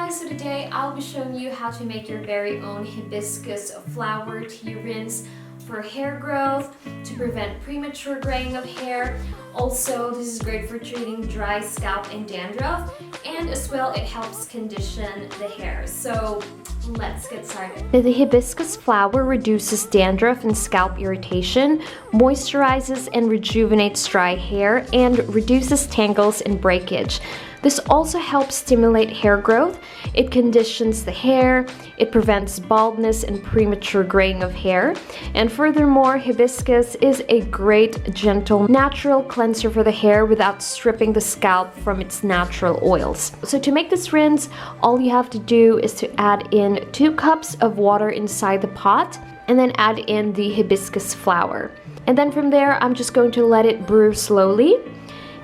guys, so today I'll be showing you how to make your very own hibiscus flower tea rinse for hair growth, to prevent premature graying of hair. Also, this is great for treating dry scalp and dandruff, and as well it helps condition the hair. So let's get started. The hibiscus flower reduces dandruff and scalp irritation, moisturizes and rejuvenates dry hair, and reduces tangles and breakage. This also helps stimulate hair growth. It conditions the hair, it prevents baldness and premature graying of hair, and furthermore, hibiscus is a great, gentle, natural cleanser for the hair without stripping the scalp from its natural oils. So to make this rinse, all you have to do is to add in 2 cups of water inside the pot, and then add in the hibiscus flower. And then from there, I'm just going to let it brew slowly.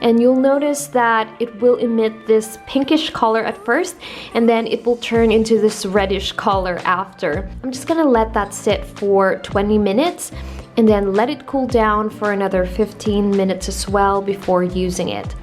And you'll notice that it will emit this pinkish color at first, and then it will turn into this reddish color after. I'm just gonna let that sit for 20 minutes and then let it cool down for another 15 minutes as well before using it.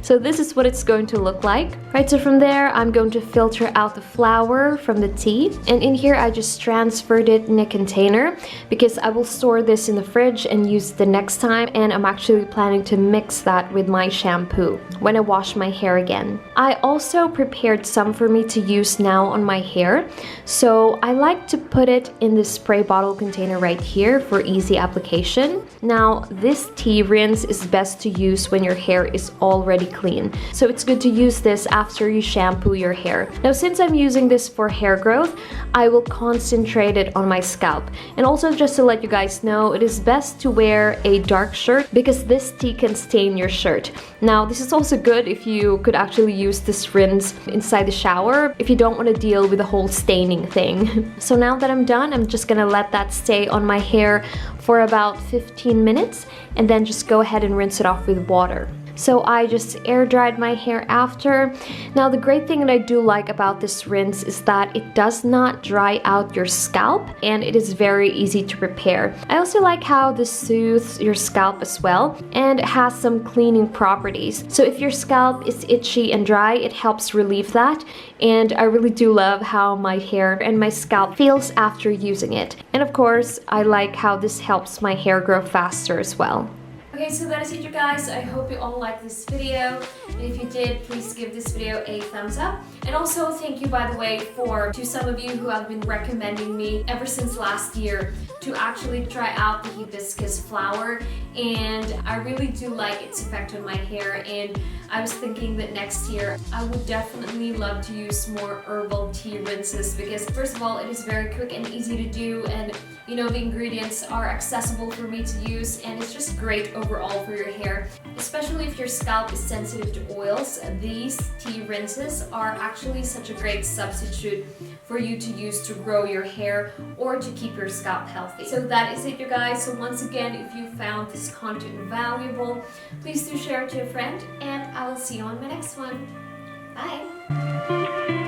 So this is what it's going to look like. Right, so from there, I'm going to filter out the flower from the tea. And in here, I just transferred it in a container because I will store this in the fridge and use it the next time. And I'm actually planning to mix that with my shampoo when I wash my hair again. I also prepared some for me to use now on my hair. So I like to put it in this spray bottle container right here for easy application. Now, this tea rinse is best to use when your hair is already clean. So it's good to use this after you shampoo your hair. Now, since I'm using this for hair growth, I will concentrate it on my scalp. And also, just to let you guys know, it is best to wear a dark shirt because this tea can stain your shirt. Now, this is also good if you could actually use this rinse inside the shower if you don't want to deal with the whole staining thing. So now that I'm done, I'm just gonna let that stay on my hair for about 15 minutes and then just go ahead and rinse it off with water. So I just air dried my hair after. Now, the great thing that I do like about this rinse is that it does not dry out your scalp and it is very easy to prepare. I also like how this soothes your scalp as well and has some cleaning properties. So if your scalp is itchy and dry, it helps relieve that. And I really do love how my hair and my scalp feels after using it. And of course, I like how this helps my hair grow faster as well. Okay, so that is it, you guys. I hope you all liked this video. And if you did, please give this video a thumbs up. And also thank you, by the way, to some of you who have been recommending me ever since last year to actually try out the hibiscus flower. And I really do like its effect on my hair. And I was thinking that next year I would definitely love to use more herbal tea rinses because first of all, it is very quick and easy to do, and you know, the ingredients are accessible for me to use, and it's just great overall for your hair. Especially if your scalp is sensitive to oils, these tea rinses are actually such a great substitute for you to use to grow your hair or to keep your scalp healthy. So that is it, you guys. So once again, if you found this content valuable, please do share it to a friend, and I will see you on my next one. Bye!